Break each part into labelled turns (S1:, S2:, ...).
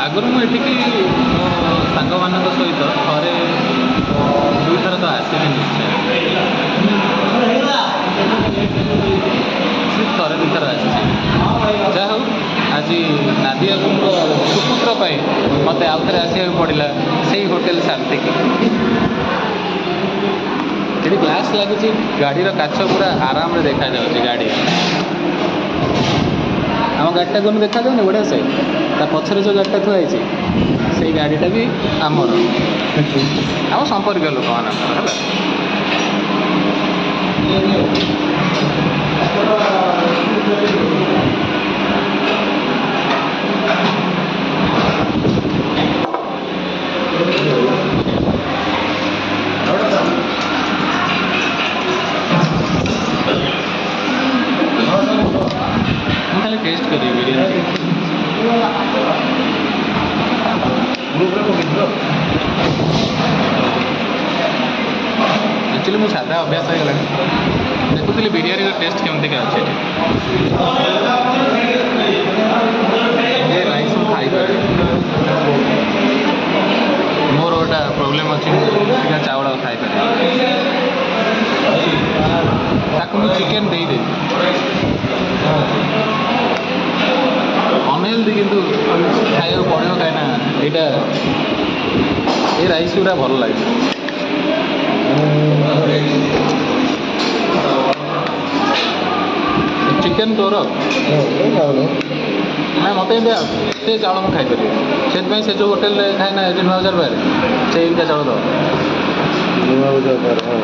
S1: ଆଗରୁ ମୁଁ ଏଠିକି ମୋ ସାଙ୍ଗମାନଙ୍କ ସହିତ ଥରେ ଦୁଇଥର ତ ଆସିଛି ନିଶ୍ଚୟ। ସେ ଥରେ ଦୁଇଥର ଆସିଛି। ଯାହା ହଉ ଆଜି ନାଦିଆ ବାବୁଙ୍କ ସୁପୁତ୍ର ପାଇଁ ମୋତେ ଆଉ ଥରେ ଆସିବାକୁ ପଡ଼ିଲା ସେଇ ହୋଟେଲ ଶାନ୍ତିକି। ଏଠି ଗ୍ଲାସ୍ ଲାଗିଛି, ଗାଡ଼ିର କାଚ ପୁରା ଆରାମରେ ଦେଖାଯାଉଛି। ଗାଡ଼ି ଆମ ଗାଡ଼ିଟା কোনো ଦେଖାଯାଉନି ବଢ଼ିଆ ସେ। ତା ପଛରେ ଯେଉଁ ଗାଡ଼ିଟା ଥୁଆ ହେଇଛି ସେଇ ଗାଡ଼ିଟା ବି ଆମର, ଆମ ସମ୍ପର୍କୀୟ ଲୋକମାନଙ୍କର ହେଲା। ମୁଁ ଖାଲି ଟେଷ୍ଟ କରିବି ବିରିୟାନୀ। ଆକ୍ଚୁଆଲି ମୁଁ ସାଧା ଅଭ୍ୟାସ ହେଇଗଲାଣି, ଦେଖୁଥିଲି ବିରିୟାନୀର ଟେଷ୍ଟ କେମିତିକା ଅଛି ଏଠି। ଏ ରାଇସ୍ ମୁଁ ଖାଇପାରିବି, ମୋର ଗୋଟେ ପ୍ରୋବ୍ଲେମ୍ ଅଛି, ଟିକେ ଚାଉଳ ଖାଇପାରିବି। ତାକୁ ମୁଁ ଚିକେନ୍ ଦେଇଦେବି। ଅନହେଲ୍ଦି କିନ୍ତୁ ଖାଇବାକୁ ପଡ଼ିବ, କାହିଁକିନା ଏଇଟା ଏଇ ରାଇସ୍ ଗୁଡ଼ା ଭଲ ଲାଗେ। ଚିକେନ୍ ତୋର ନାଇଁ, ମୋତେ ଏମିତିଆ ସେ ଚାଉଳ ମୁଁ ଖାଇପାରିବି। ସେଥିପାଇଁ ସେ ଯେଉଁ ହୋଟେଲରେ ଖାଏ ନା ଏଠି ନୂଆ ବଜାର ପାଖରେ, ସେ ଏମିତିଆ ଚାଉଳ ଦେବ।
S2: ନୂଆ ବଜାର ପାଖରେ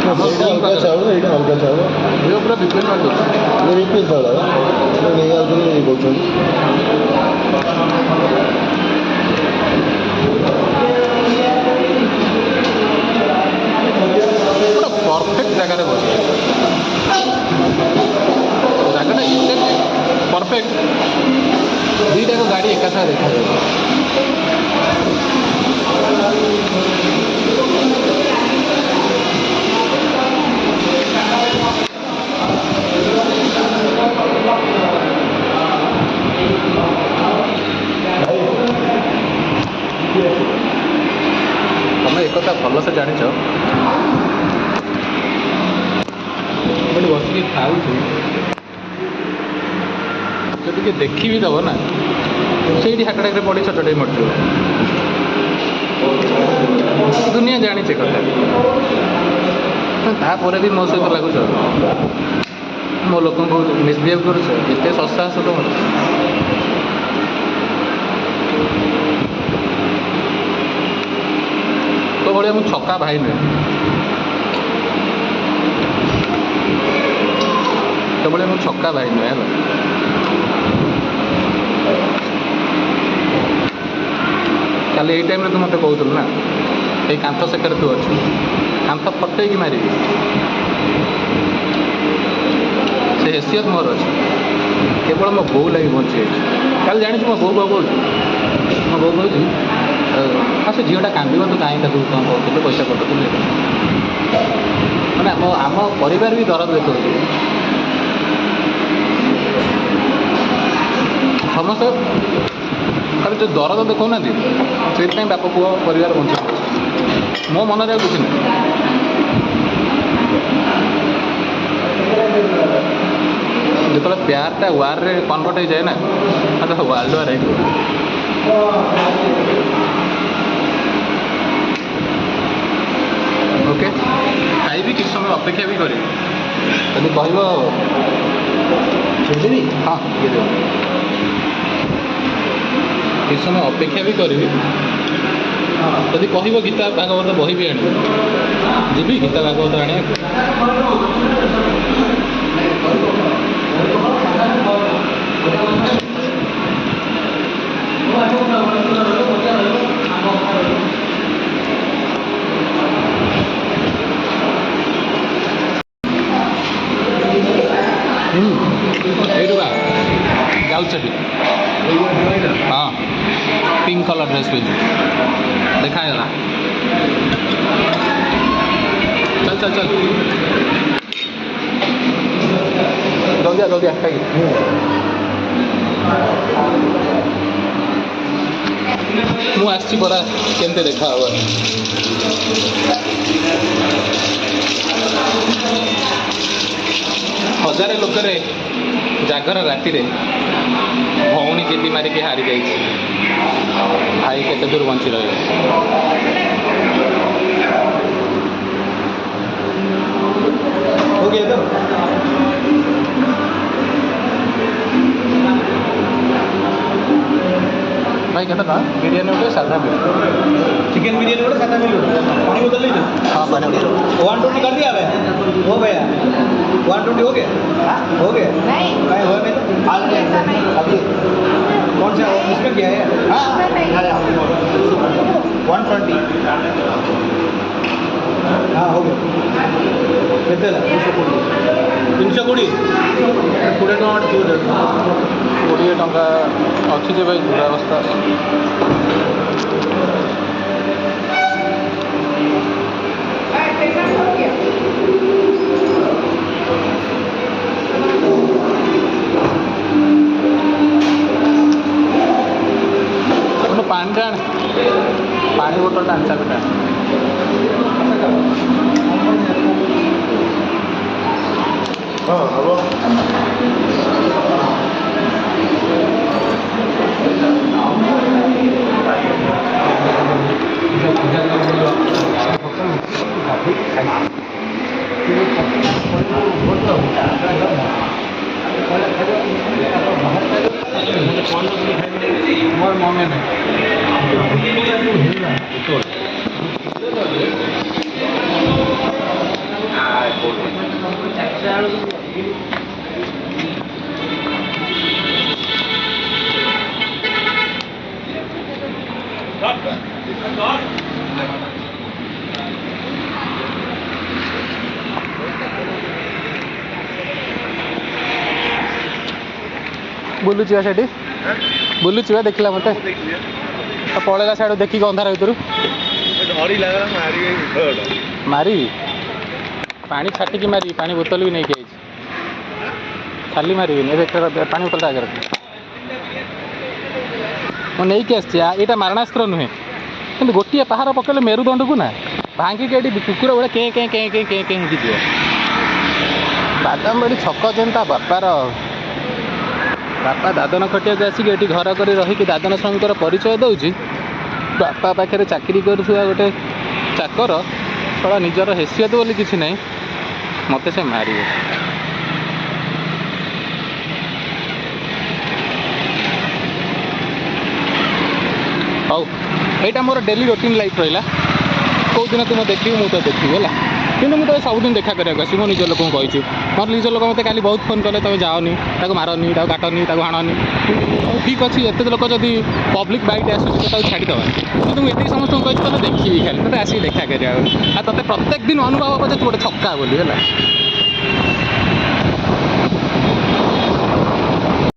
S2: ଅଲଗା ଚାଉଳ, ଏଇଟା ଅଲଗା ଚାଉଳ।
S1: ଇଏ ପୁରା ବିପିଏଲ୍ କରିଦେଉଛି।
S2: ବିପିଏଲ୍ ଚାଉଳ ନେଇ ଆଉଛନ୍ତି, ଇଏ କରୁଛନ୍ତି।
S1: ପୁରା ପରଫେକ୍ଟ ଜାଗାରେ ବସିଛି। ଜାଗାଟା ଏତେ ପରଫେକ୍ଟ, ଦୁଇଟାକ ଗାଡ଼ି ଏକା ସାଙ୍ଗେ ଦେଖାଯାଉଛି। ତମେ ଏକଥା ଭଲସେ ଜାଣିଛ, ଏଠି ବସିକି ଖାଉଛି, ଯଦି ଟିକେ ଦେଖିବି ଦେବ ନା, ସେଇଠି ହାକଡ଼ାକରେ ପଡ଼ି ଛୋଟଟେ ମରିଯିବ। ଦୁନିଆ ଜାଣିଛେ କଥା, ତାପରେ ବି ମୋ ସହିତ ଲାଗୁଛ, ମୋ ଲୋକଙ୍କୁ ମିସବିହେଭ୍ କରୁଛ। ଏତେ ଶସ୍ତା ଆସ ତମର। ତୋ ଭଳିଆ ମୁଁ ଛକା ଭାଇ ନୁହେଁ, ତୋ ଭଳିଆ ମୁଁ ଛକା ଭାଇ ନୁହେଁ ହେଲା। କାଲି ଏଇ ଟାଇମ୍ରେ ତୁ ମୋତେ କହୁଥିଲୁ ନା, ଏଇ କାନ୍ଥ ସେକରେ ତୁ ଅଛୁ, କାନ୍ଥ ଫଟେଇକି ମାରିବି। ସେ ହେସିୟତ ମୋର ଅଛି, କେବଳ ମୋ ବୋଉ ଲାଗି ବଞ୍ଚିଯାଇଛି। କାଲି ଜାଣିଛୁ ମୋ ବୋଉ କ'ଣ କହୁଛି? ମୋ ବୋଉ କହୁଛି, ହଁ ସେ ଝିଅଟା କାନ୍ଦିବ, ତୁ କାହିଁ ତାକୁ କ'ଣ କହୁଥିଲୁ, ପଇସା ପଠାଉଥିଲୁ। ମାନେ ଆମ ପରିବାର ବି ଦରଦ ଦେଖାଉଛି। ସମସ୍ତେ ଖାଲି ଯେଉଁ ଦରଦ ଦେଖାଉନାହାନ୍ତି, ସେଇଥିପାଇଁ ବାପ ପୁଅ ପରିବାର ବଞ୍ଚୁଛି। ମୋ ମନରେ ଆଉ କିଛି ନାହିଁ। ଯେତେବେଳେ ପ୍ୟାରଟା ୱାର୍ରେ କନଭର୍ଟ ହେଇଯାଏ ନା, ତ ୱାର୍ଲଡ ୱାର୍ ହେଇଯିବ। ଓକେ, ଖାଇବି, କିଛି ସମୟ ଅପେକ୍ଷା ବି କରିବି। ଯଦି କହିବ ଛିଡ଼ିଦେବି, ହଁ ଟିକେ ଦେବ। କିଛି ସମୟ ଅପେକ୍ଷା ବି କରିବି। ଯଦି କହିବ ଗୀତା ଭାଗବତ ବହି ବି ଆଣିବି, ଯିବି ଗୀତା ଭାଗବତ ଆଣିବାକୁ। এইটু ବା ଯାଉଛି ସେଠି। ହଁ, ପିଙ୍କ କଲର୍ ଡ୍ରେସ୍ ପିନ୍ଧି ଦେଖାଗଲା। चल चल चल जल्दी आ खाइए। ମୁଁ ଆସିଛି ପରା କେମିତି ଦେଖା ହବ। ହଜାରେ ଲୋକରେ ଜାଗର ରାତିରେ ଭଉଣୀ ଜିଦି ମାରିକି ହାରି ଯାଇଛି। ଭାଇ କେତେ ଦୂର ବଞ୍ଚି ରହିବ?
S2: ओके तो
S1: भाई कहता था बिरयानी उठे सादा मिल
S2: चिकन बिरयानी बोले सादा मिल पानी बोतल लीजिए।
S1: हाँ पानी
S2: 120 कर दिया भाई हो भैया 120 हो गया हो गया नहीं हो नहीं तो आज अभी कौन सा इसमें क्या है हाँ 120 हाँ हो गया कितने 320 20
S1: टଙ୍କା अच्छी जे भाई दुरावस्था। पानी टाण पानी बोतल टाण चालू टाण
S2: हाँ हेलो
S1: मोर मम्मी में बुलुचिवा सेठी बुलुचिवा देखला मते पळेला साइड देखिक अंधार भितर
S2: डरी लगा मारी
S1: मारी पानी छाटिकी मारी पानी बोतल भी नहीं आई खाली मारी पानी बोतल आगे रख मुझे आसटा मारणास्त्र नुहे कि गोटे पहाड़ पकड़े मेरुदंड को ना भांगिक ये कुकुर भाई केँ केँ केँ केँ केँ केँ जी बादामबाड़ी छक जनता बापार बापा दादन खटिया आसिक ये घर कर रही दादन श्रमिकर परिचय दौची बापा पाखे चाकरी करुवा गोटे चाकर थोड़ा निजर हैसियत बोली किसी ना मत से मारे हौ यहाँ मोर डेली रूटीन लाइफ रहा कौ दिन तुम देखी मुझे देखी है कि मुझे सबुदिन देखा करने आस मो निज लोक कही मोर निज लोक मत काली बहुत फोन कले तुम जाओनी मारनी काटनी हाणनी ठीक अच्छे एत लोक जदि पब्लिक बाइट आसूस छाड़ीद तो मुझे समस्त कही देखी खाली तो आसिक देखा कर तेज प्रत्येक दिन अनुभव हम जो गोटे छक्का बोली है।